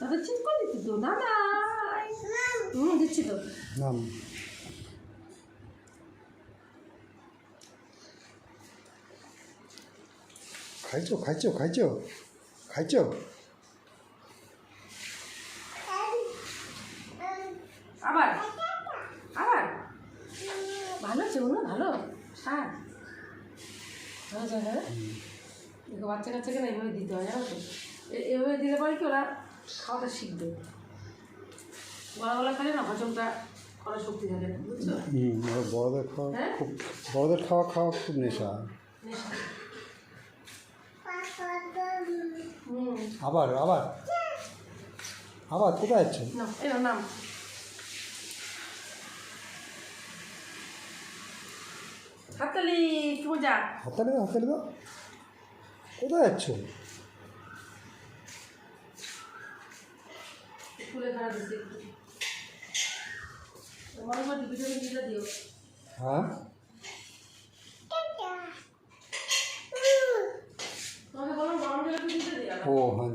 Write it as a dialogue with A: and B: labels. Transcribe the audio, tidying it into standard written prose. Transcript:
A: দাদা চিপ করে দিচ্ছি তো না না দিচ্ছি তো
B: নাম খাইছো খাইছো খাইছো খাইছো
A: আবার আবার ভালো আছে না ভালো স্বাদ ভালো আছে হ্যাঁ দেখো বাচ্চা কাচ্চাকে না এইভাবে দিতে হয় জানো তো এভাবে দিলে পরে কি ওরা খাওয়াটা শিখবে গলা গলা খেলে না হজমটা করার শক্তি থাকে না বুঝছো
B: বড়দের খাওয়া
A: হ্যাঁ?
B: খুব বড়দের খাওয়া খাওয়া খুব নেশা
A: নেশা
B: আবার আবার আবার কোথায় যাচ্ছে
A: না এর নাম হাততালি কি মজা
B: হাতালে দাও হাতালে দাও কোথায় যাচ্ছ
A: স্কুলে খারাপ দিচ্ছে তোমার উপর ভিটামিন ডিটা দিও
B: হ্যাঁ
A: তোমাকে বলো গরম জলে দিতে দিও
B: ও হ্যাঁ